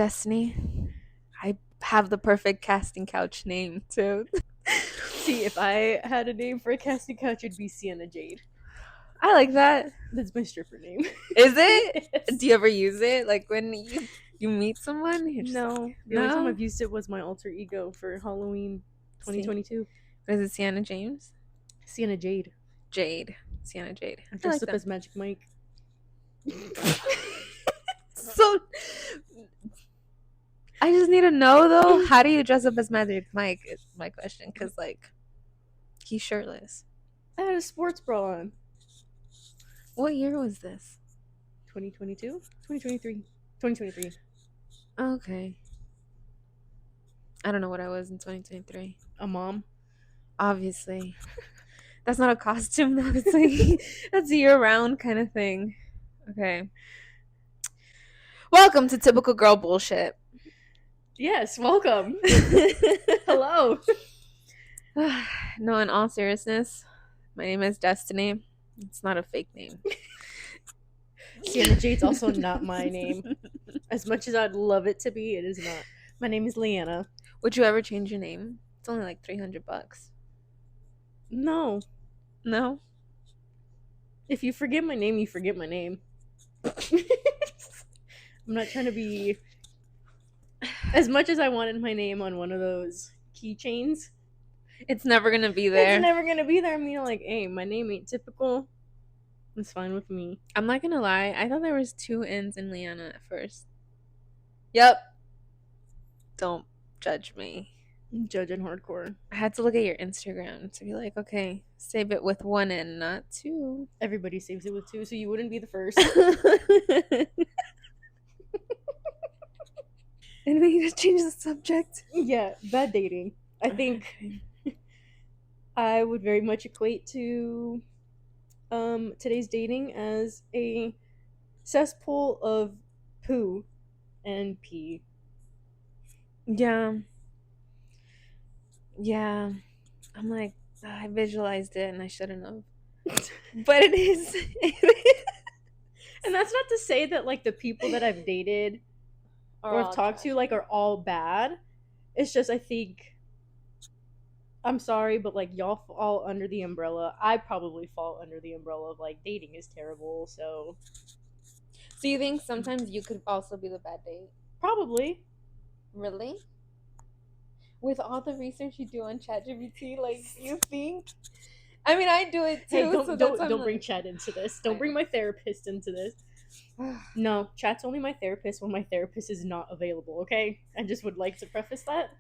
Destiny. I have the perfect casting couch name too. See, if I had a name for a casting couch, it'd be Sienna Jade. I like that. That's my stripper name. Is it? Yes. Do you ever use it? Like when you meet someone? You're just No, like, the only time no. I've used it was my alter ego for Halloween See, 2022. is it Sienna James? Sienna Jade. Jade. Sienna Jade. I I dressed like up that. as Magic Mike. So I just need to know though, how do you dress up as Magic Mike is my question, because like he's shirtless. I had a sports bra on. What year was this? 2022? 2023. 2023. Okay. I don't know what I was in 2023. A mom. Obviously. That's not a costume though. It's like that's a year-round kind of thing. Okay. Welcome to Typical Girl Bullshit. Yes, welcome. Hello. No, in all seriousness, my name is Destiny. It's not a fake name. Sienna Jade's also not my name. As much as I'd love it to be, it is not. My name is Leanna. Would you ever change your name? It's only like $300. No. No? If you forget my name, you forget my name. I'm not trying to be. As much as I wanted my name on one of those keychains, It's never gonna be there. it's never gonna be there. I mean, like, hey, my name ain't typical. It's fine with me. I'm not gonna lie. I thought there was 2 N's in Leanna at first. Yep. Don't judge me. I'm judging hardcore. I had to look at your Instagram to be like, okay, save it with 1 N, not 2. Everybody saves it with 2, so you wouldn't be the first. And we need to change the subject. Yeah, bad dating. I think Okay. I would very much equate to today's dating as a cesspool of poo and pee. Yeah. Yeah. I'm like, I visualized it and I shouldn't have. But it is. And that's not to say that like the people that I've dated or I've talked to like are all bad. It's just I think I'm sorry, but like y'all fall under the umbrella. I probably fall under the umbrella of like dating is terrible. So you think sometimes you could also be the bad date? probably. Really? With all the research you do on ChatGPT, like you think? I mean, I do it too. Hey, don't so don't bring Chat into this. Don't bring know. my therapist into this. No, Chat's only my therapist when my therapist is not available. Okay, I just would like to preface that.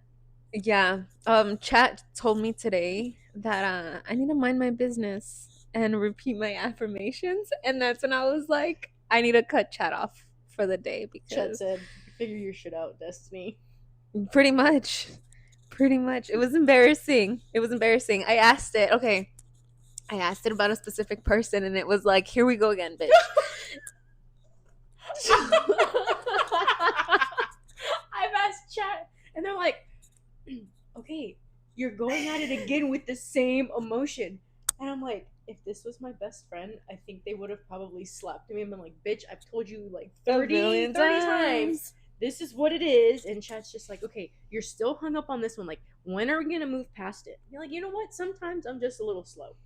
Yeah. Chat told me today that I need to mind my business and repeat my affirmations, and that's when I was like, I need to cut Chat off for the day Chat because said, "Figure your shit out, Destiny." pretty much, it was embarrassing. It was embarrassing. I asked it. Okay, I asked it about a specific person, and it was like, here we go again, bitch. I've asked Chat, and they're like, "Okay, you're going at it again with the same emotion," and I'm like, if this was my best friend, I think they would have probably slapped me and been like, bitch, I've told you like 30 times. This is what it is. And Chat's just like, okay, you're still hung up on this one. Like, when are we going to move past it? And you're like, you know what? Sometimes I'm just a little slow.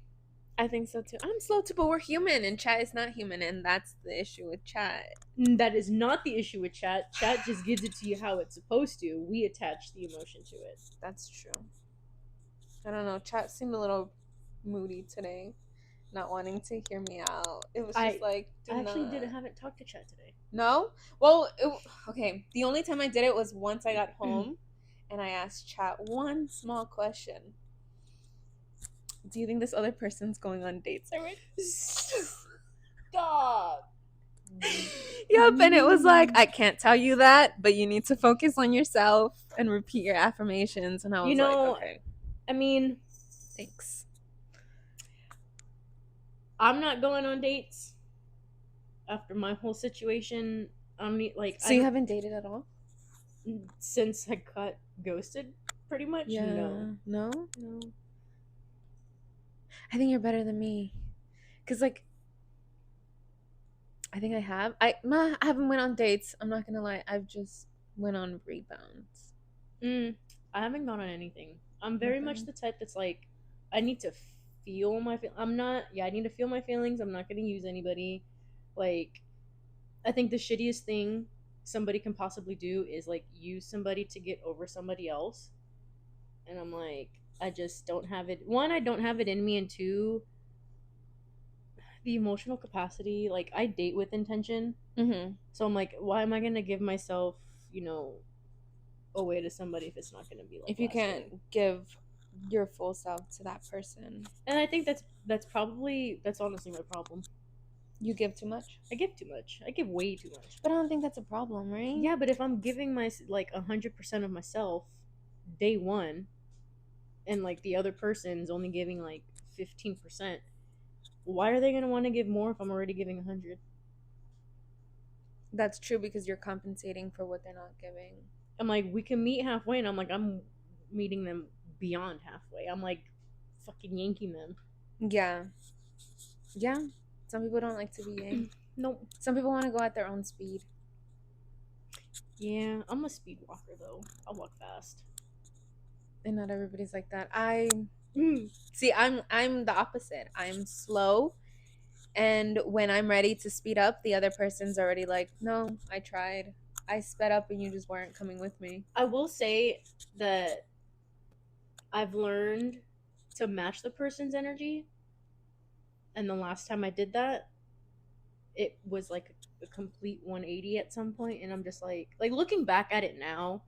I think so too. I'm slow too, but we're human, and Chat is not human, and that's the issue with Chat. That is not the issue with Chat. Chat just gives it to you how it's supposed to. We attach the emotion to it. That's true. I don't know. Chat seemed a little moody today, not wanting to hear me out. It was just like, I actually haven't talked to Chat today. No? Well, okay. The only time I did it was once I got home and I asked Chat one small question. Do you think this other person's going on dates already? Stop. Yep, and it was like, I can't tell you that, but you need to focus on yourself and repeat your affirmations. And I was like, okay. I mean, Thanks. I'm not going on dates after my whole situation. I mean, like, So you haven't dated at all? Since I got ghosted, pretty much. Yeah. No. I think you're better than me, cause like, I think I have. I haven't went on dates. I'm not gonna lie. I've just went on rebounds? I haven't gone on anything. I'm very much Nothing. the type that's like, I need to feel my I'm not, yeah, I need to feel my feelings. I'm not going to use anybody. Like, I think the shittiest thing somebody can possibly do is like use somebody to get over somebody else. And I'm like, I just don't have it. One, I don't have it in me, and two, the emotional capacity. Like, I date with intention. Mm-hmm. So I'm like, why am I going to give myself, you know, away to somebody if it's not going to be like If you lasting? can't give your full self to that person, And I think that's honestly my problem. you give too much. I give too much. I give way too much. But I don't think that's a problem, right? Yeah, but if I'm giving my like 100% of myself day one, and like the other person's only giving like 15%, why are they gonna want to give more if I'm already giving 100? That's true because you're compensating for what they're not giving. I'm like, we can meet halfway, and I'm like, I'm meeting them beyond halfway. I'm like, fucking yanking them. Yeah. Yeah. Some people don't like to be yanked. Nope. Some people want to go at their own speed. Yeah, I'm a speed walker though. I walk fast. And not everybody's like that. I Mm. see I'm the opposite. I'm slow, and when I'm ready to speed up, the other person's already like, "No, I tried. I sped up and you just weren't coming with me." I will say that I've learned to match the person's energy, and the last time I did that, it was like a complete 180 at some point, and I'm just like looking back at it now,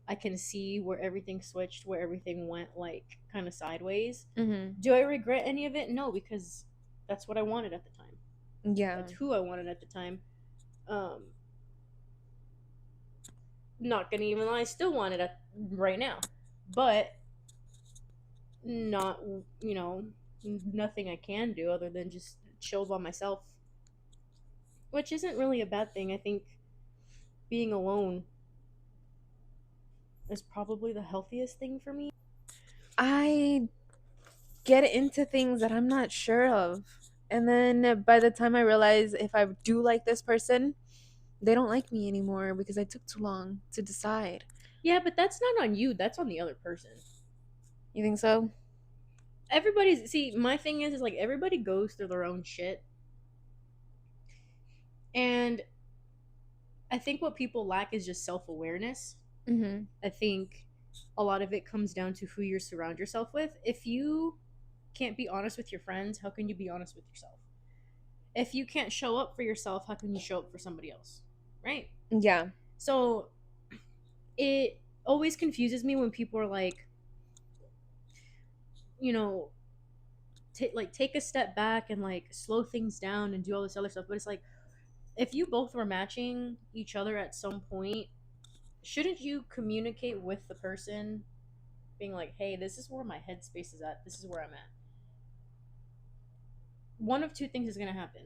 I can see where everything switched, where everything went like kind of sideways. Mm-hmm. Do I regret any of it? No, because that's what I wanted at the time. Yeah. That's who I wanted at the time. Um, not gonna even lie, I still want it at right now, but not, nothing I can do other than just chill by myself, which isn't really a bad thing. I think being alone is probably the healthiest thing for me. I get into things that I'm not sure of. And then by the time I realize if I do like this person, they don't like me anymore because I took too long to decide. Yeah, but that's not on you. That's on the other person. You think so? Everybody's see. My thing is like everybody goes through their own shit, and I think what people lack is just self awareness. Mm-hmm. I think a lot of it comes down to who you surround yourself with. If you can't be honest with your friends, how can you be honest with yourself? If you can't show up for yourself, how can you show up for somebody else? Right? Yeah. So it always confuses me when people are like, you know, take a step back and like slow things down and do all this other stuff. But it's like, if you both were matching each other at some point, shouldn't you communicate with the person, being like, hey, this is where my headspace is at. This is where I'm at. One of two things is going to happen.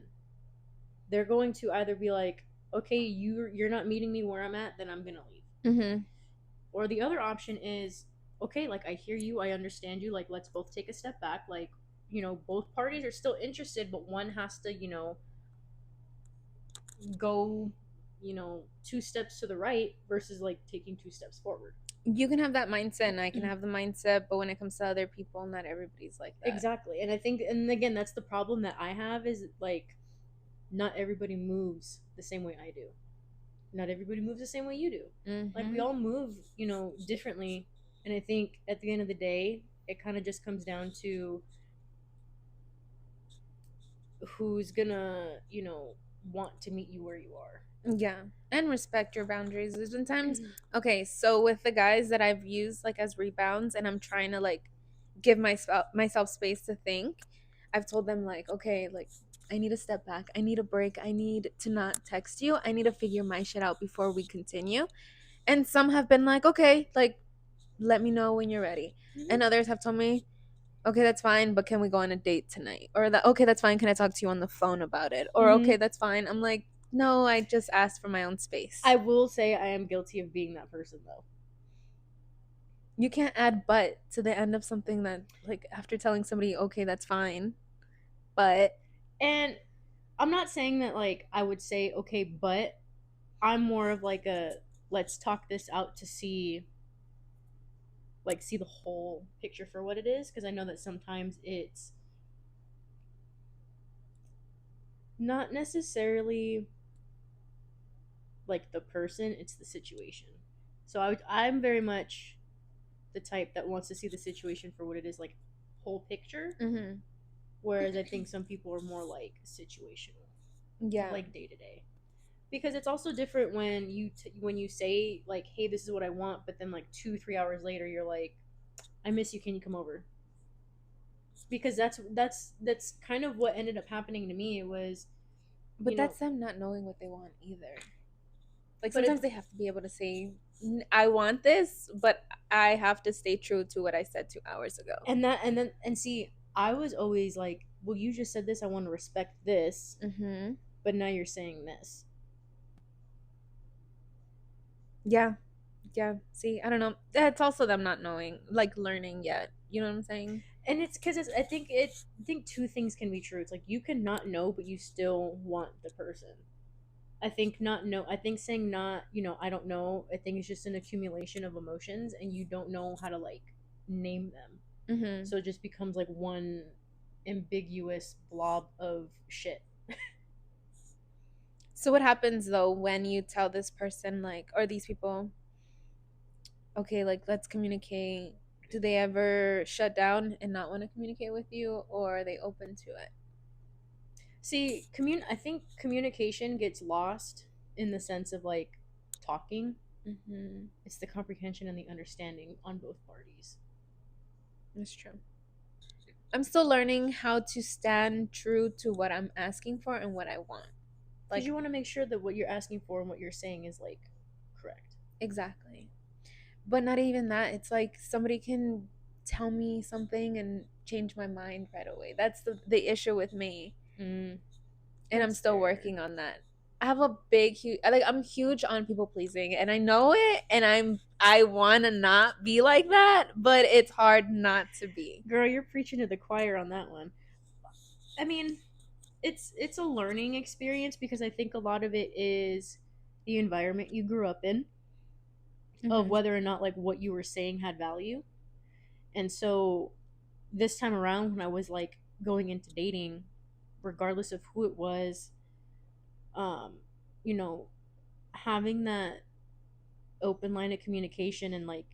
They're going to either be like, okay, you're not meeting me where I'm at, then I'm going to leave. Mm-hmm. Or the other option is, okay, like I hear you, I understand you, like let's both take a step back. Like, both parties are still interested, but one has to, go, two steps to the right versus like taking two steps forward. You can have that mindset and I can have the mindset, but when it comes to other people, not everybody's like that. Exactly. And I think, and again, that's the problem that I have is like, not everybody moves the same way I do. Not everybody moves the same way you do. Mm-hmm. Like we all move, differently. And I think at the end of the day, it kind of just comes down to who's gonna, want to meet you where you are. Yeah. And respect your boundaries. There's been times, okay, so with the guys that I've used like as rebounds and I'm trying to like give myself space to think, I've told them like, okay, like I need a step back. I need a break. I need to not text you. I need to figure my shit out before we continue. And some have been like, okay, like let me know when you're ready. And others have told me, okay, that's fine, but can we go on a date tonight? Or that, okay, that's fine. Can I talk to you on the phone about it? Or okay, that's fine. I'm like, no, I just asked for my own space. I will say I am guilty of being that person though. You can't add but to the end of something that like after telling somebody, okay, that's fine. But And I'm not saying that like I would say okay, but I'm more of like a let's talk this out to see, like, see the whole picture for what it is, because I know that sometimes it's not necessarily like the person, it's the situation. So I'm very much the type that wants to see the situation for what it is, like whole picture, Mm-hmm. whereas I think some people are more like situational, Yeah. like day to day. Because it's also different when when you say like, "Hey, this is what I want," but then like 2-3 hours later, you're like, "I miss you. Can you come over?" Because that's kind of what ended up happening to me. It was, But you know, that's them not knowing what they want either. Like but sometimes it they have to be able to say, I want this, but I have to stay true to what I said 2 hours ago. and see, I was always like, "Well, you just said this. I want to respect this, Mm-hmm. but now you're saying this." Yeah. Yeah. See, I don't know. It's also them not knowing, like learning yet. You know what I'm saying? And it's because I think two things can be true. It's like you can not know, but you still want the person. I think not know. I think saying not, I don't know. I think it's just an accumulation of emotions, and you don't know how to like name them. Mm-hmm. So it just becomes like one ambiguous blob of shit. So what happens though when you tell this person, like, or these people, okay, like let's communicate? Do they ever shut down and not want to communicate with you, or are they open to it? See, I think communication gets lost in the sense of like talking. Mm-hmm. It's the comprehension and the understanding on both parties. That's true. I'm still learning how to stand true to what I'm asking for and what I want. Because Like, you want to make sure that what you're asking for and what you're saying is like correct. exactly. But not even that. It's like somebody can tell me something and change my mind right away. That's the issue with me. Mm, And I'm that's still fair. working on that. I have a big huge like I'm huge on people pleasing and I know it and I want to not be like that, but it's hard not to be. Girl, you're preaching to the choir on that one. I mean, it's a learning experience because I think a lot of it is the environment you grew up in, of Mhm. whether or not like what you were saying had value. And so this time around when I was like going into dating, regardless of who it was, um, you know, having that open line of communication and like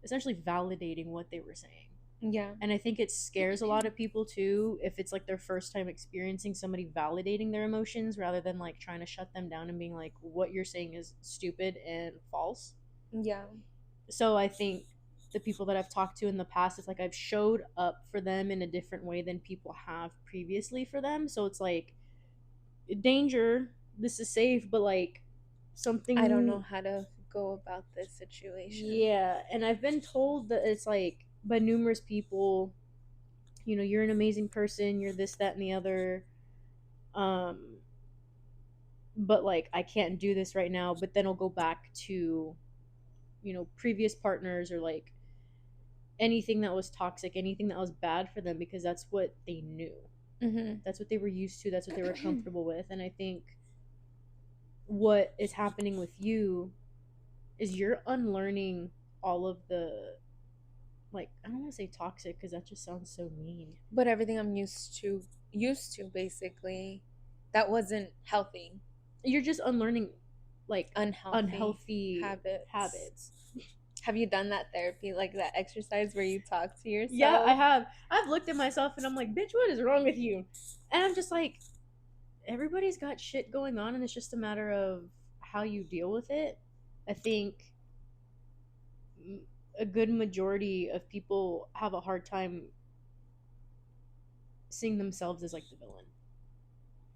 essentially validating what they were saying. Yeah. And I think it scares a lot of people too if it's like their first time experiencing somebody validating their emotions rather than like trying to shut them down and being like, what you're saying is stupid and false. Yeah. So I think the people that I've talked to in the past, it's like I've showed up for them in a different way than people have previously for them. So it's like, danger, this is safe, but like I don't know something. how to go about this situation. Yeah, and I've been told that it's like by numerous people, you're an amazing person, you're this, that, and the other. Um, but like I can't do this right now. But then I'll go back to, previous partners or like anything that was toxic, anything that was bad for them because that's what they knew. Mhm. That's what they were used to, that's what they were comfortable with. And I think what is happening with you is you're unlearning all of the, like, I don't want to say toxic because that just sounds so mean. But everything I'm used to basically that wasn't healthy, You're just unlearning like unhealthy unhealthy habits. habits. Have you done that therapy, like that exercise where you talk to Yeah, I yourself? have. I've looked at myself and I'm like, bitch, what is wrong with you? And I'm just like, everybody's got shit going on and it's just a matter of how you deal with it. I think a good majority of people have a hard time seeing themselves as like the villain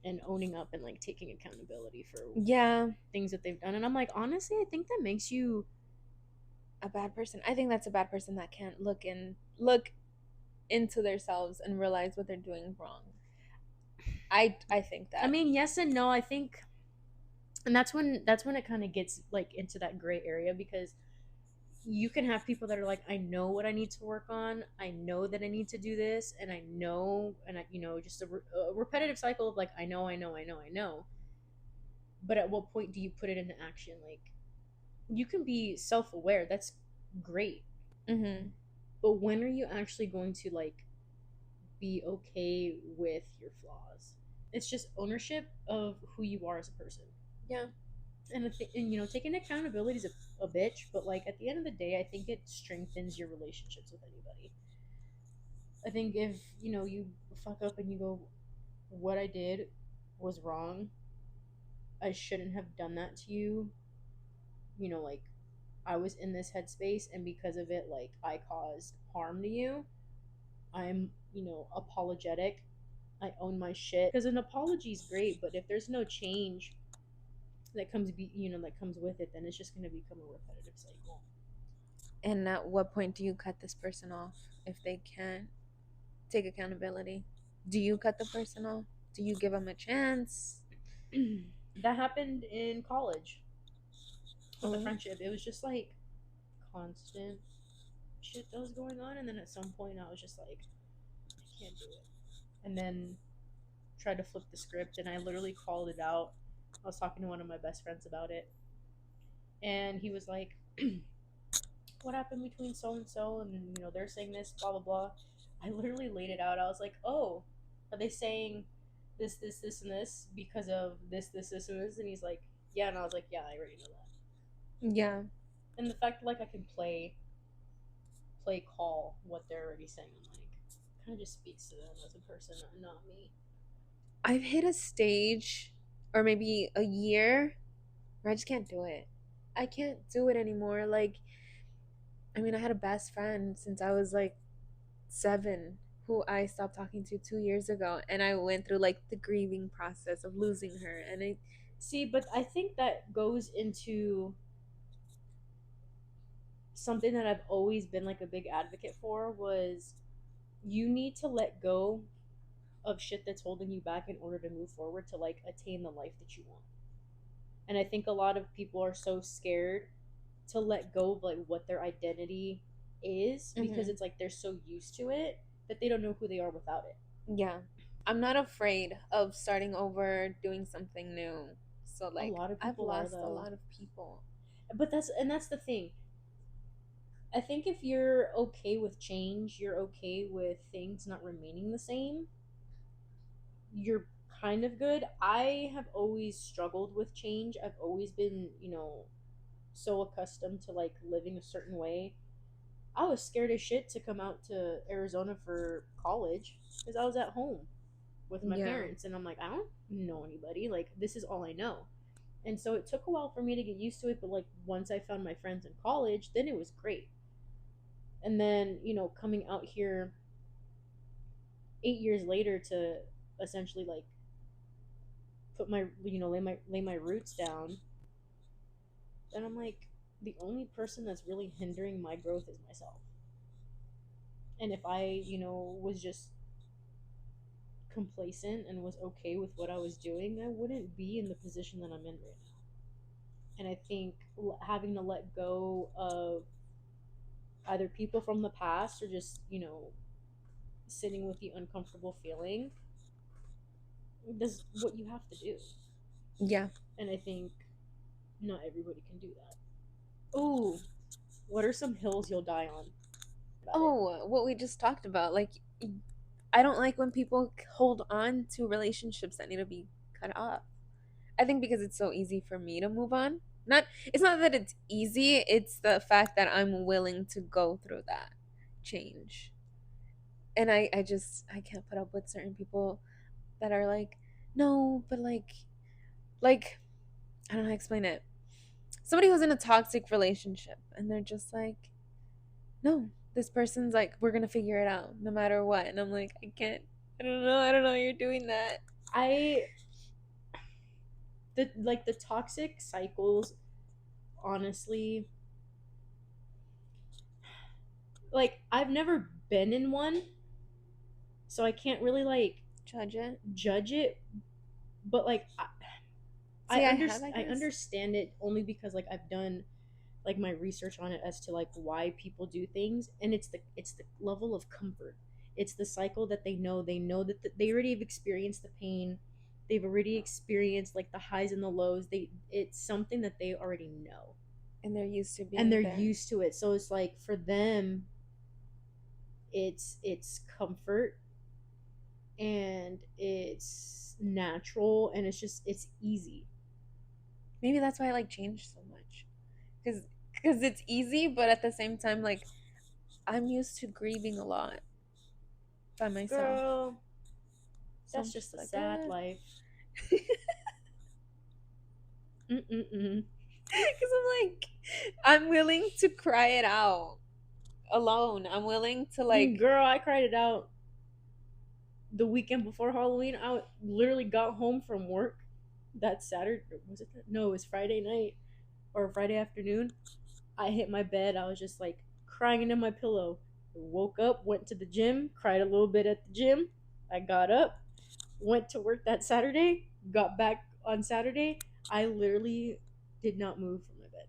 and owning up and like taking accountability for Yeah, things that they've done. And I'm like, honestly, I think that makes you. a bad person. I think that's a bad person that can't look into themselves and realize what they're doing wrong. I think I that. mean, yes and no. I think, and that's when it kind of gets like into that gray area because you can have people that are like, I know what I need to work on. I know that I need to do this, and I know, and just a repetitive cycle of like, I know, I know, I know, I know. But at what point do you put it into action? Like, You can be self-aware. That's great. Mhm. But when are you actually going to like be okay with your flaws? It's just ownership of who you are as a person. Yeah. And taking accountability is a bitch, but like at the end of the day, I think it strengthens your relationships with anybody. I think if you fuck up and you go, what I did was wrong, I shouldn't have done that to you. Like I was in this headspace, and because of it, like I caused harm to you. I'm apologetic. I own my shit because an apology is great, but if there's no change that comes with it, then it's just going to become a repetitive cycle. And at what point do you cut this person off if they can't take accountability? Do you cut the person off? Do you give them a chance? That happened in college with a Oh, friendship. It was just like constant shit that was going on, and then at some point I was just like, I can't do it. And then tried to flip the script, and I literally called it out. I was talking to one of my best friends about it, and he was like, what happened between so and so, and they're saying this, blah blah blah. I literally laid it out. I was like, oh, are they saying this and this because of this and this? And he's like, yeah. And I was like, yeah, I already know that. yeah. And the fact that like I can play call what they're already saying, I'm like, kind of just speaks to them as a person, not me. I've hit a stage or maybe a year where I just can't do it. I can't do it anymore. Like, I mean, I had a best friend since I was like 7 who I stopped talking to 2 years ago. And I went through like the grieving process of losing her. And I, See, but I think that goes into something that I've always been like a big advocate for was you need to let go of shit that's holding you back in order to move forward to like attain the life that you want. And I think a lot of people are so scared to let go of like what their identity is because mhm, it's like they're so used to it that they don't know who they are without it. yeah. I'm not afraid of starting over, doing something new. So, A like, lot of I've people are lost a though. lot of people. But that's the thing. I think if you're okay with change, you're okay with things not remaining the same, you're kind of good. I have always struggled with change. I've always been, so accustomed to like living a certain way. I was scared as shit to come out to Arizona for college because I was at home with my Yeah. parents, and I'm like, I don't know anybody. Like, this is all I know. And so it took a while for me to get used to it, but like once I found my friends in college, then it was great. And then, coming out here 8 years later to essentially like put my lay my roots down, then I'm like, the only person that's really hindering my growth is myself. And if I, was just complacent and was okay with what I was doing, I wouldn't be in the position that I'm in right now. And I think having to let go of either people from the past or just, sitting with the uncomfortable feeling, that's what you have to do. Yeah. And I think not everybody can do that. Ooh, what are some hills you'll die on about it? Oh, what we just talked about. Like, I don't like when people hold on to relationships that need to be cut off. I think because it's so easy for me to move on. Not it's not that it's easy, it's the fact that I'm willing to go through that change. And I just I can't put up with certain people that are like, "No, but like I don't know how to explain it. Somebody who's in a toxic relationship and they're just like, "No, this person's like we're going to figure it out no matter what." And I'm like, "I can't. I don't know you're doing that." I the toxic cycles, honestly, like I've never been in one, so I can't really like Judge it. judge it. But like See, I have, I I guess. understand it only because like I've done like my research on it as to like why people do things, and it's the level of comfort. It's the cycle that they know that they already have experienced the pain. They've already experienced like the highs and the lows. It's something that they already know. And they're used to and they're being there. used to it. So it's like for them, it's comfort and it's natural and it's easy. Maybe that's why I like change so much. Cuz cuz it's easy, but at the same time like I'm used to grieving a lot by myself. Girl, So I'm that's just just a like, sad life. Mm-mm-mm. cuz I'm like I'm willing to cry it out alone. I'm willing to like Girl, I cried it out the weekend before Halloween. I literally got home from work that Saturday. Was it that? No, it was Friday night or Friday afternoon. I hit my bed. I was just like crying into my pillow. Woke up, went to the gym, cried a little bit at the gym. I got up, went to work that Saturday, got back on Saturday. I literally did not move from my bed.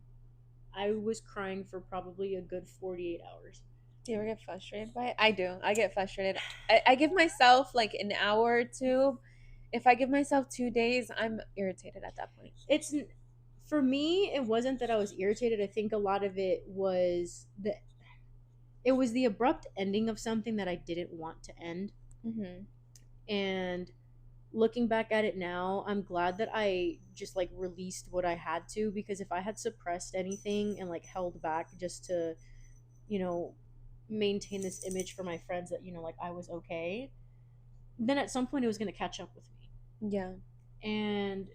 I was crying for probably a good 48 hours. do you ever get frustrated by it? I do. I get frustrated. I give myself like an hour or two. If I give myself 2 days, I'm irritated at that point. It's for me, it wasn't that I was irritated. I think a lot of it was the abrupt ending of something that I didn't want to end. Mm-hmm. And looking back at it now, I'm glad that I just like released what I had to, because if I had suppressed anything and like held back just to, you know, maintain this image for my friends that, like I was okay, then at some point it was going to catch up with me. Yeah, And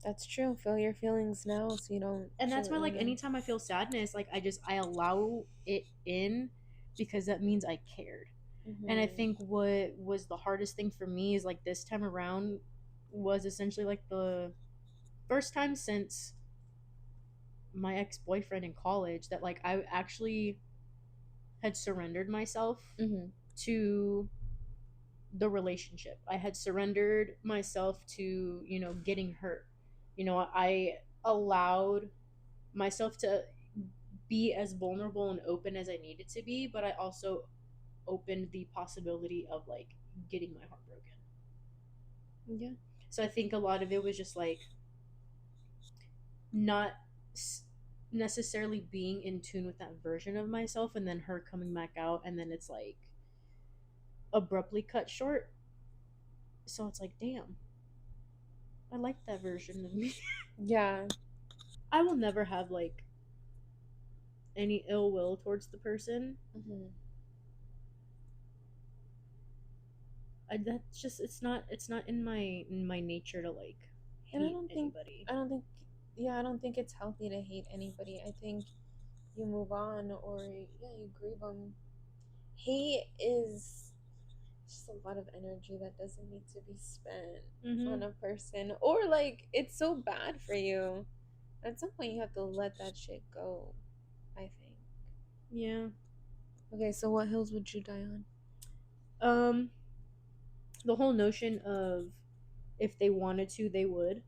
that's true. Feel your feelings now so you don't that's feel why it like later. anytime I feel sadness, like I allow it in, because that means I cared. And I Mm-hmm. think what was the hardest thing for me is like this time around was essentially like the first time since my ex-boyfriend in college that like I actually had surrendered myself Mm-hmm. to the relationship. I had surrendered myself to, getting hurt. I allowed myself to be as vulnerable and open as I needed to be, but I also opened the possibility of like getting my heart broken. Yeah. So I think a lot of it was just like not necessarily being in tune with that version of myself, and then her coming back out, and then it's like abruptly cut short. So it's like, damn, I like that version of me. Yeah. I will never have like any ill will towards the person. Mm-hmm. That's just it's not in my nature to like And hate anybody. I don't think, yeah, I don't think it's healthy to hate anybody. I think you move on or, yeah, you grieve them. Hate is just a lot of energy that doesn't need to be spent Mm-hmm. on a person. Or, like, it's so bad for you. At some point, you have to let that shit go, I think. Yeah. Okay, so what hills would you die on? Um, the whole notion of if they wanted to, they would.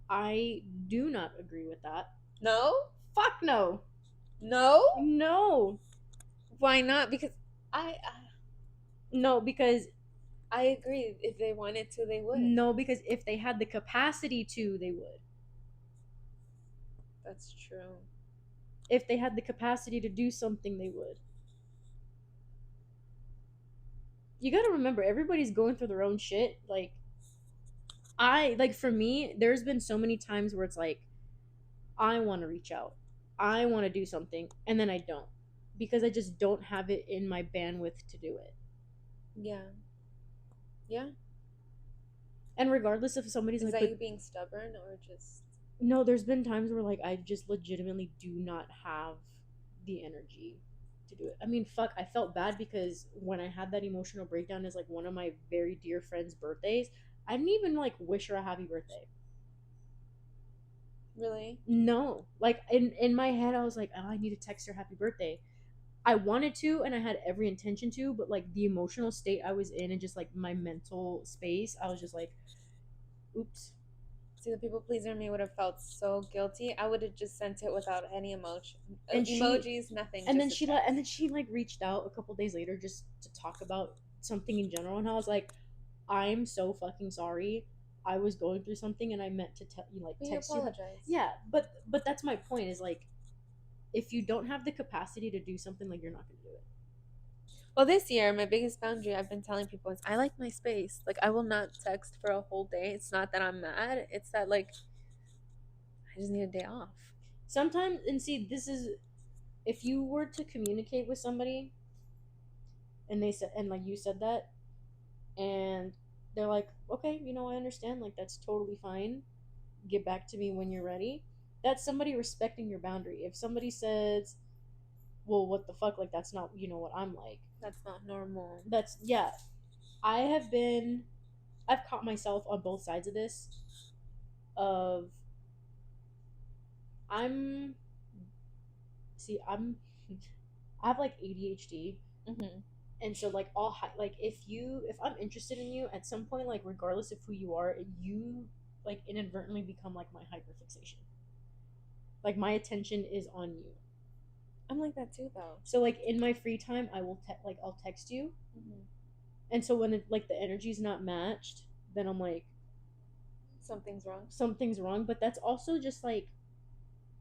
I do not agree with that. No? Fuck no. No? No. Why not? Because No, because I agree. If they wanted to, they would. if they had the capacity to, they would. That's true. If they had the capacity to do something, they would. You got to remember, everybody's going through their own shit. For me, there's been so many times where it's like I want to reach out. I want to do something and then I don't, because I just don't have it in my bandwidth to do it. Yeah. Yeah. And regardless if somebody's Is like, that but you being stubborn or just. no, there's been times where like I just legitimately do not have the energy to do it. I mean, fuck, I felt bad because when I had that emotional breakdown is like one of my very dear friends' birthdays, I didn't even like wish her a happy birthday. Really? No. Like in my head I was like, "Oh, I need to text her happy birthday." I wanted to and I had every intention to, but like the emotional state I was in and just like my mental space, I was just like, "Oops." See, the people pleaser in me would have felt so guilty. I would have just sent it without any emotion, And she emojis, nothing, and then just a she text. and then she like reached out a couple days later just to talk about something in general, and I was like, I'm so fucking sorry. I was going through something and I meant to tell you, like, We text you. apologize. Yeah, but that's my point. Is like, if you don't have the capacity to do something, like, you're not gonna do it. Well, this year, my biggest boundary I've been telling people is I like my space. Like, I will not text for a whole day. It's not that I'm mad. It's that, like, I just need a day off. Sometimes, and see, this is, if you were to communicate with somebody and they said, and like you said that, and they're like, okay, I understand, like, that's totally fine, get back to me when you're ready. That's somebody respecting your boundary. If somebody says, well, what the fuck, like, that's not, what I'm like. That's not normal. That's, yeah. I've caught myself on both sides of this, of, I'm see I'm I have, like, ADHD. Mm-hmm. And so, like, like, if I'm interested in you at some point, like, regardless of who you are, you, like, inadvertently become, like, my hyperfixation. Like, my attention is on you. I'm like that too, though. So, like, in my free time, I'll text you. Mm-hmm. And so when like the energy's not matched, then I'm like, Something's wrong. something's wrong. But that's also just, like,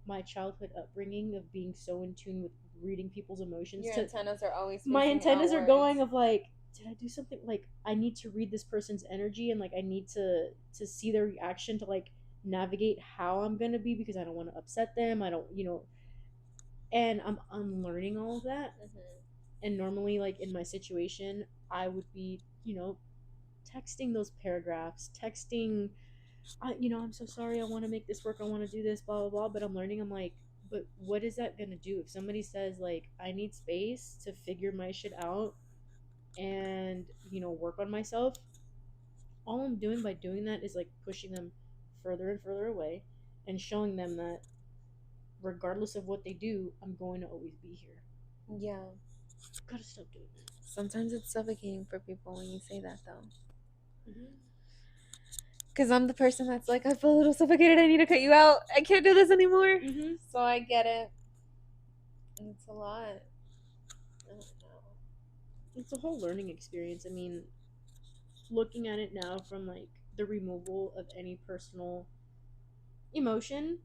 my childhood upbringing of being so in tune with reading people's emotions. Your antennas are always My facing antennas are outwards. going of, like, did I do something? Like, I need to read this person's energy, and, like, I need to see their reaction to, like, navigate how I'm gonna be, because I don't want to upset them. I don't, and I'm unlearning all of that. Mm-hmm. And normally, like, in my situation, I would be, texting those paragraphs, texting, I'm so sorry, I want to make this work, I want to do this, blah blah blah. But I'm learning, I'm like, but what is that gonna do if somebody says, like, I need space to figure my shit out and, work on myself? All I'm doing by doing that is, like, pushing them further and further away, and showing them that regardless of what they do, I'm going to always be here. Yeah. Gotta stop doing that. Sometimes it's suffocating for people when you say that, though. Mm-hmm. Because I'm the person that's like, I feel a little suffocated. I need to cut you out. I can't do this anymore. Mm-hmm. So I get it. It's a lot. I don't know. It's a whole learning experience. I mean, looking at it now from, like, the removal of any personal emotion,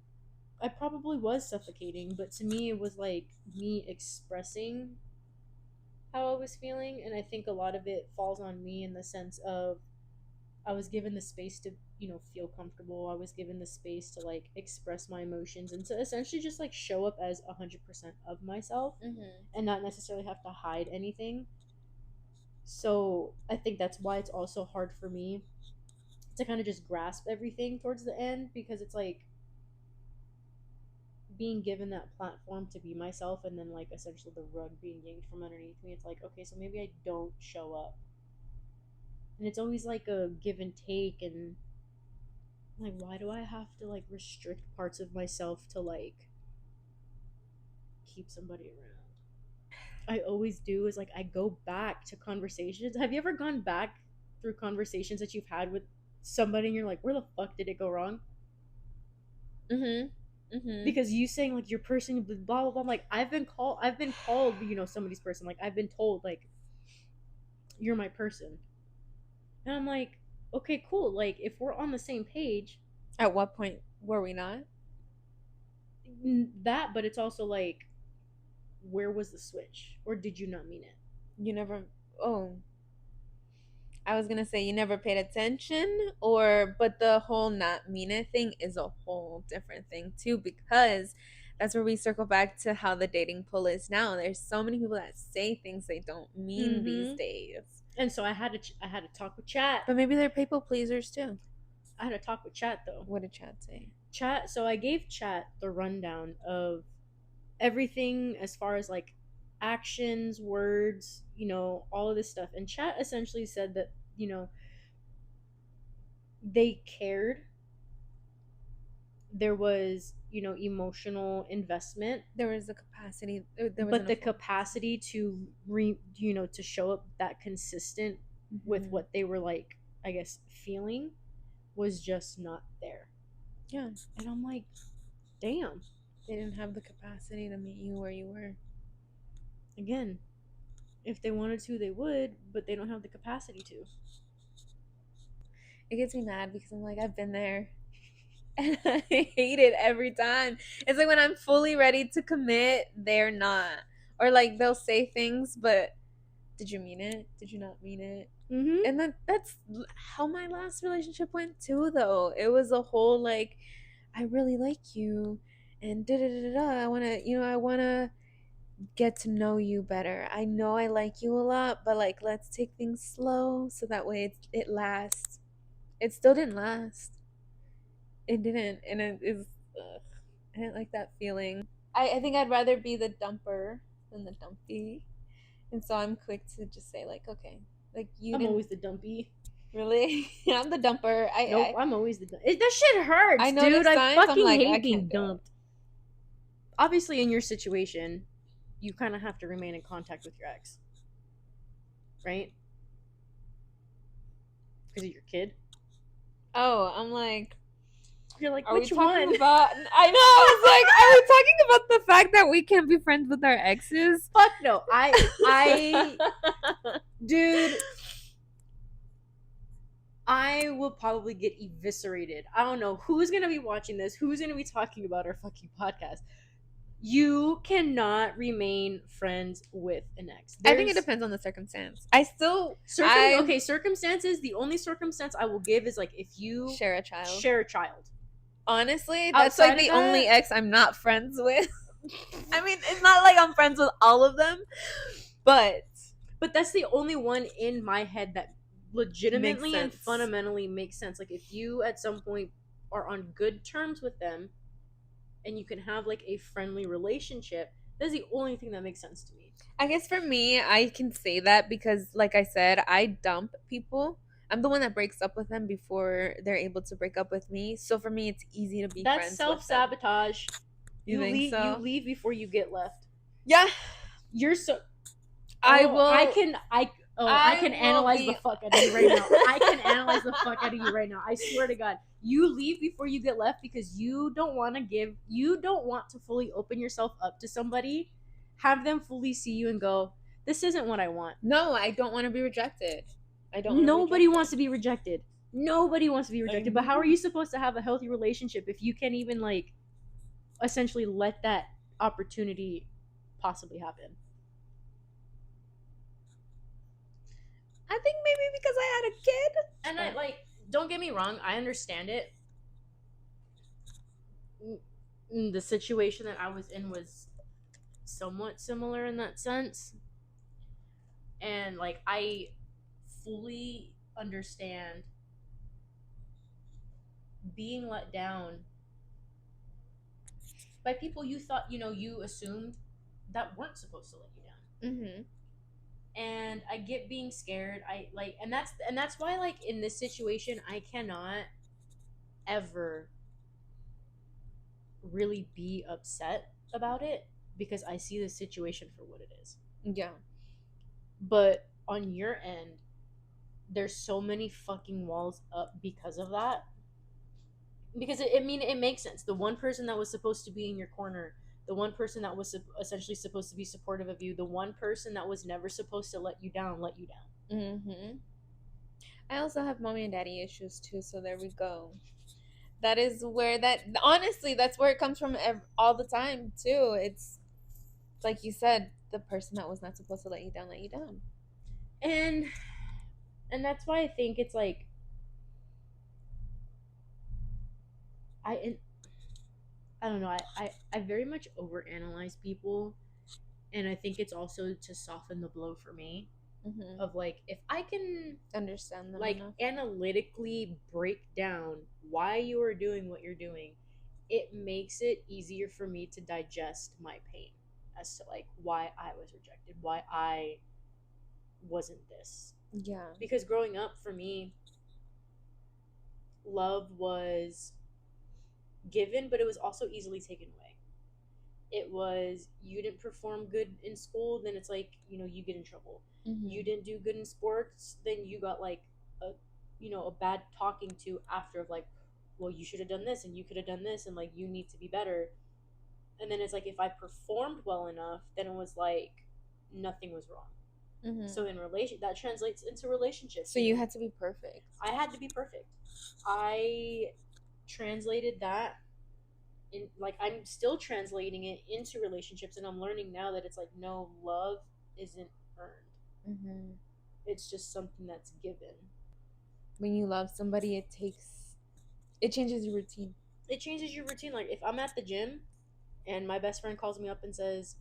I probably was suffocating, but to me it was like me expressing how I was feeling. And I think a lot of it falls on me in the sense of, I was given the space to, feel comfortable. I was given the space to, like, express my emotions and to essentially just, like, show up as 100% of myself, Mm-hmm. and not necessarily have to hide anything. So I think that's why it's also hard for me to kind of just grasp everything towards the end, because it's like being given that platform to be myself, and then, like, essentially the rug being yanked from underneath me. It's like, okay, so maybe I don't show up. And it's always like a give and take, and, like, why do I have to, like, restrict parts of myself to, like, keep somebody around? I always do is, like, I go back to conversations. Have you ever gone back through conversations that you've had with somebody and you're like, where the fuck did it go wrong? Mm-hmm. Mm-hmm. Because you saying, like, your person, blah blah blah. I'm like, I've been called, somebody's person. Like, I've been told, like, you're my person. And I'm like, okay, cool. Like, if we're on the same page, At what point were we not? that, but it's also like, where was the switch? Or did you not mean it? You never. Oh, I was gonna say you never paid attention, or but the whole not mean it thing is a whole different thing too, because that's where we circle back to how the dating pool is now. There's so many people that say things they don't mean these days. And so I had to talk with Chat. But maybe they're people pleasers too. I had to talk with Chat, though. What did Chad say? Chat. So I gave Chat the rundown of everything as far as, like, actions, words, all of this stuff. And Chat essentially said that, they cared. There was, emotional investment. There was the capacity. But the capacity to to show up that consistent with what they were, like, I guess, feeling, was just not there. Yeah. And I'm like, damn. They didn't have the capacity to meet you where you were. Again, if they wanted to, they would, but they don't have the capacity to. It gets me mad because I'm like, I've been there. And I hate it every time. It's like when I'm fully ready to commit, they're not. Or like they'll say things, but did you mean it? Did you not mean it? Mm-hmm. And that's how my last relationship went too, though. It was a whole like, I really like you, and da da da da. I wanna, I wanna get to know you better. I know I like you a lot, but like, let's take things slow so that way it lasts. It still didn't last. It didn't, and it is. Ugh, I didn't like that feeling. I think I'd rather be the dumper than the dumpy, and so I'm quick to just say like, okay, like you I'm didn't always the dumpy. really. I'm the dumper. Nope, I'm always the that shit hurts, I dude. notice I signs. I'm fucking like, I hate being can't do dumped. Obviously, in your situation, you kind of have to remain in contact with your ex, right? Because of your kid. Oh, I'm like, You're like, are we which talking one? about? I know. I was like, are we talking about the fact that we can't be friends with our exes? Fuck no. Dude, I will probably get eviscerated. I don't know who's gonna be watching this, who's gonna be talking about our fucking podcast. You cannot remain friends with an ex. I think it There's depends on the circumstance. I still, circumstances. The only circumstance I will give is like if you share a child. share a child. Honestly, that's Outside like of the that- only ex I'm not friends with. I mean, it's not like I'm friends with all of them, but that's the only one in my head that legitimately Makes and sense. fundamentally makes sense. Like if you at some point are on good terms with them and you can have like a friendly relationship, that's the only thing that makes sense to me. I guess for me, I can say that because, like I said, I dump people. I'm the one that breaks up with them before they're able to break up with me. So for me, it's easy to be That's friends with them. self-sabotage. You think leave so? You leave before you get left. Yeah, You're so I will. I can analyze be- the fuck out of you right now. I can analyze the fuck out of you right now. I swear to God. You leave before you get left because you don't want to fully open yourself up to somebody, have them fully see you and go, this isn't what I want. No, I don't want to be rejected. I don't. Nobody wants to be rejected. Nobody wants to be rejected. But how are know. you supposed to have a healthy relationship if you can't even like essentially let that opportunity possibly happen? I think maybe because I had a kid. And I like, don't get me wrong, I understand it. The situation that I was in was somewhat similar in that sense. And like I fully understand being let down by people you thought, you assumed that weren't supposed to let you down. Mm-hmm. And I get being scared. I like, and that's why like in this situation I cannot ever really be upset about it because I see the situation for what it is. Yeah. But on your end, there's so many fucking walls up because of that. Because it makes sense. The one person that was supposed to be in your corner, the one person that was essentially supposed to be supportive of you, the one person that was never supposed to let you down. Mm-hmm. I also have mommy and daddy issues too, so there we go. That is where honestly, that's where it comes from all the time too. It's like you said, the person that was not supposed to let you down. And that's why I think it's like I don't know. I very much overanalyze people, and I think it's also to soften the blow for me. Mm-hmm. Of like, if I can Understand them like enough. analytically break down why you are doing what you're doing, it makes it easier for me to digest my pain as to like why I was rejected, why I wasn't this. Yeah. Because growing up for me, love was given, but it was also easily taken away. It was, you didn't perform good in school, then it's like, you get in trouble. Mm-hmm. You didn't do good in sports, then you got like a bad talking to after of like, well, you should have done this and you could have done this and like you need to be better. And then it's like if I performed well enough, then it was like nothing was wrong. Mhm. So in relation, that translates into relationships. So you had to be perfect. I had to be perfect. I translated that in, like, I'm still translating it into relationships, and I'm learning now that it's like, no, love isn't earned. Mm-hmm. It's just something that's given. When you love somebody, it changes your routine. It changes your routine. Like if I'm at the gym and my best friend calls me up and says,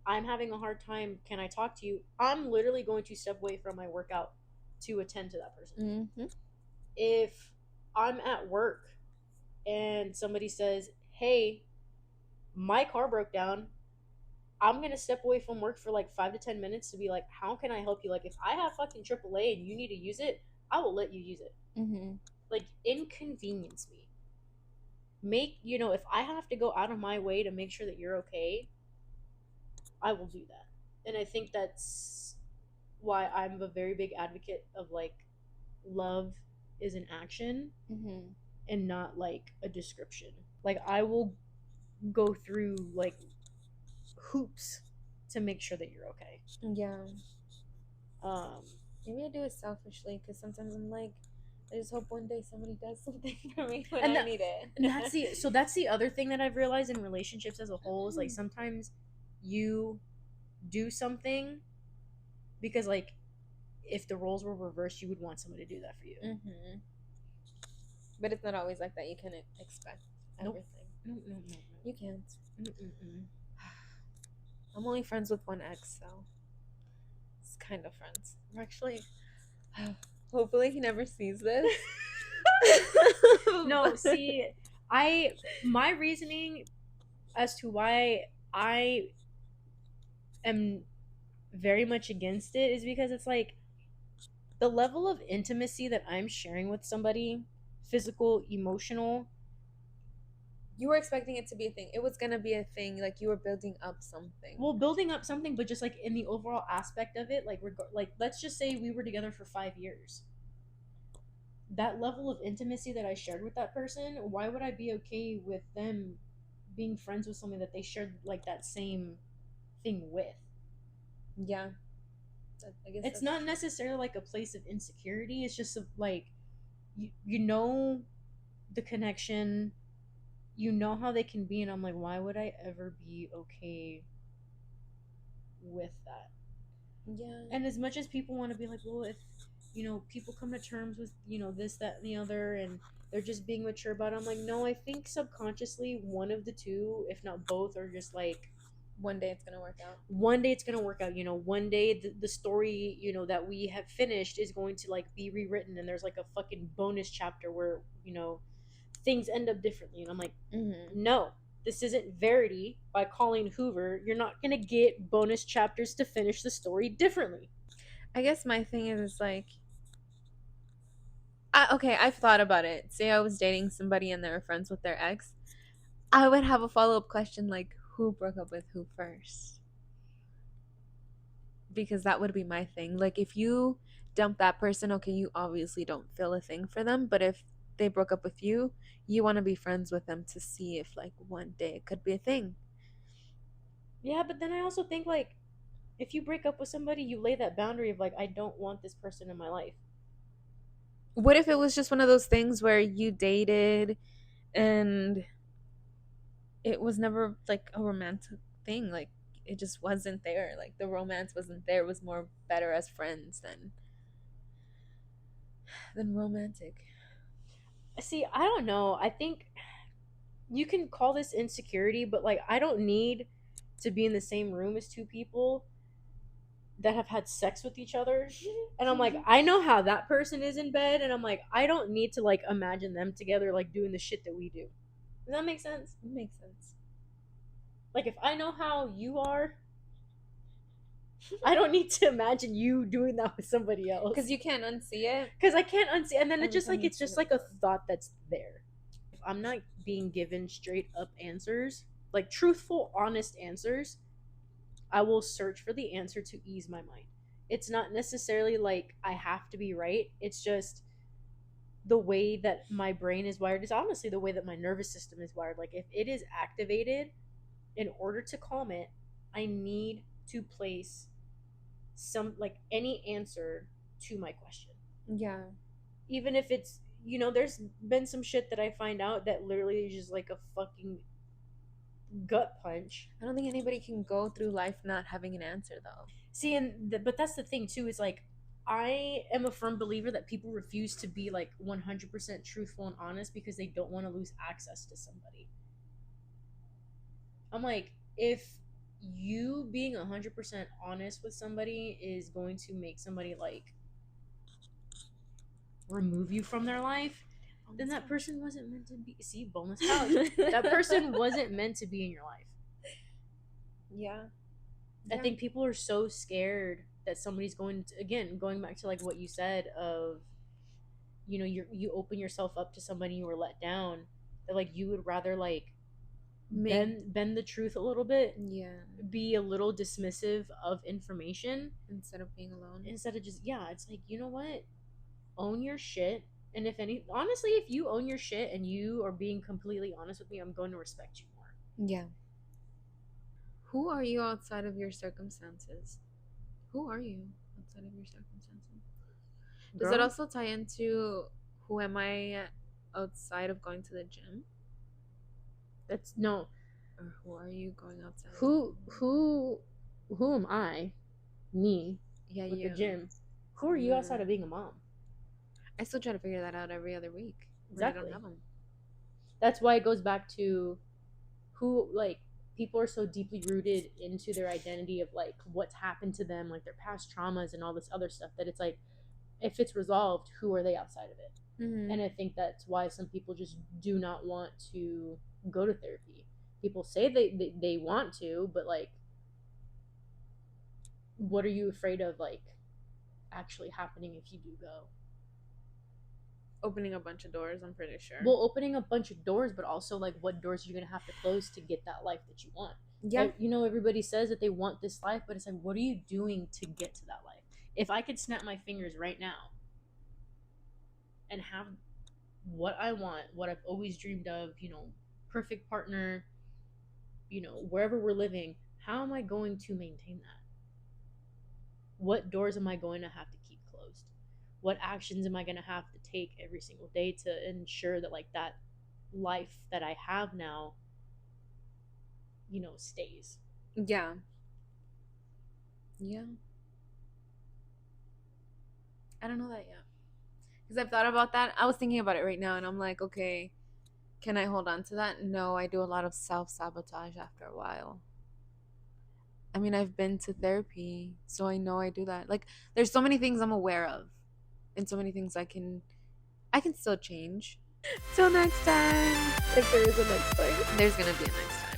I'm having a hard time, can I talk to you? I'm literally going to step away from my workout to attend to that person. Mm-hmm. If I'm at work and somebody says, hey, my car broke down, I'm gonna step away from work for like 5 to 10 minutes to be like, how can I help you? Like if I have fucking AAA and you need to use it, I will let you use it. Mm-hmm. Like inconvenience me. Make, if I have to go out of my way to make sure that you're okay, I will do that. And I think that's why I'm a very big advocate of like love is an action Mm-hmm. and not like a description. Like I will go through like hoops to make sure that you're okay. Yeah. Um Maybe I do it selfishly because sometimes I'm like, I just hope one day somebody does something for me when and I that, need it. and that's the other thing that I've realized in relationships as a whole is like sometimes you do something because like if the roles were reversed, you would want somebody to do that for you. Mm-hmm. But it's not always like that. You can expect Nope. everything. No. You can't. Mm-mm-mm. I'm only friends with one ex, so it's kind of friends. We're actually. Hopefully, he never sees this. No, see, my reasoning as to why I am very much against it is because it's like the level of intimacy that I'm sharing with somebody, physical, emotional. You were expecting it to be a thing. It was gonna be a thing. Like you were building up something. Well, building up something, but just like in the overall aspect of it, like let's just say we were together for 5 years. That level of intimacy that I shared with that person, why would I be okay with them being friends with somebody that they shared like that same thing with? Yeah, I guess It's not necessarily like a place of insecurity. It's just like you know the connection, you know how they can be, and I'm like, why would I ever be okay with that? Yeah. And as much as people want to be like, well, if people come to terms with this, that, and the other, and they're just being mature about it, I'm like, no, I think subconsciously one of the two, if not both, are just like one day it's gonna work out. One day it's gonna work out. One day the story that we have finished is going to like be rewritten, and there's like a fucking bonus chapter where things end up differently, and I'm like, no, this isn't Verity by Colleen Hoover. You're not gonna get bonus chapters to finish the story differently. I guess my thing is like, okay, I've thought about it. Say I was dating somebody and they were friends with their ex, I would have a follow-up question like, who broke up with who first? Because that would be my thing. Like, if you dump that person, okay, you obviously don't feel a thing for them. But if they broke up with you, you want to be friends with them to see if, like, one day it could be a thing. Yeah, but then I also think like if you break up with somebody, you lay that boundary of like, I don't want this person in my life. What if it was just one of those things where you dated and it was never like a romantic thing? Like, it just wasn't there. Like, the romance wasn't there. It was more better as friends than romantic. See, I don't know. I think you can call this insecurity, but like I don't need to be in the same room as two people that have had sex with each other. And I'm like, I know how that person is in bed, and I'm like, I don't need to like imagine them together like doing the shit that we do. Does that make sense? It makes sense. Like if I know how you are, I don't need to imagine you doing that with somebody else. Because you can't unsee it. Because I can't unsee, and then it's just like Every it's just time like a thought that's there. If I'm not being given straight up answers, like truthful, honest answers, I will search for the answer to ease my mind. It's not necessarily like I have to be right. It's just the way that my brain is wired. Is honestly the way that my nervous system is wired. Like if it is activated, in order to calm it, I need to place some like any answer to my question. Yeah. Even if it's, there's been some shit that I find out that literally is just like a fucking gut punch. I don't think anybody can go through life not having an answer though. See, but that's the thing too, is like I am a firm believer that people refuse to be like 100% truthful and honest because they don't want to lose access to somebody. I'm like, if you being 100% honest with somebody is going to make somebody like remove you from their life, then that person wasn't meant to be. See, bonus couch. That person wasn't meant to be in your life. Yeah. I think people are so scared that somebody's going to, again, going back to like what you said of, you open yourself up to somebody you were let down, that like you would rather like bend the truth a little bit, Yeah. be a little dismissive of information Instead of being alone. instead of just, yeah, it's like, you know what, own your shit. And if any, honestly, if you own your shit and you are being completely honest with me, I'm going to respect you more. Yeah. Who are you outside of your circumstances? Who are you outside of your circumstances? Does it also tie into who am I outside of going to the gym? That's no. Or who are you going outside? Who am I? Me. Yeah, with you. the gym. Who are you outside of being a mom? I still try to figure that out every other week. Exactly. I don't have them. That's why it goes back to who, like, people are so deeply rooted into their identity of like what's happened to them, like their past traumas and all this other stuff, that it's like, if it's resolved, who are they outside of it? Mm-hmm. And I think that's why some people just do not want to go to therapy. People say they want to, but like, what are you afraid of like actually happening if you do go? Opening a bunch of doors, I'm pretty sure. Well, opening a bunch of doors, but also like what doors you're gonna have to close to get that life that you want. Yeah. Everybody says that they want this life, but it's like, what are you doing to get to that life? If I could snap my fingers right now and have what I want, what I've always dreamed of, perfect partner, wherever we're living, how am I going to maintain that? What doors am I going to have to keep closed? What actions am I going to have to take every single day to ensure that like that life that I have now, stays? Yeah. Yeah. I don't know that yet. Because I've thought about that. I was thinking about it right now, and I'm like, okay, can I hold on to that? No, I do a lot of self-sabotage after a while. I mean, I've been to therapy, so I know I do that. Like, there's so many things I'm aware of, and so many things I can still change. Till next time. If there is a next time, there's gonna be a next time.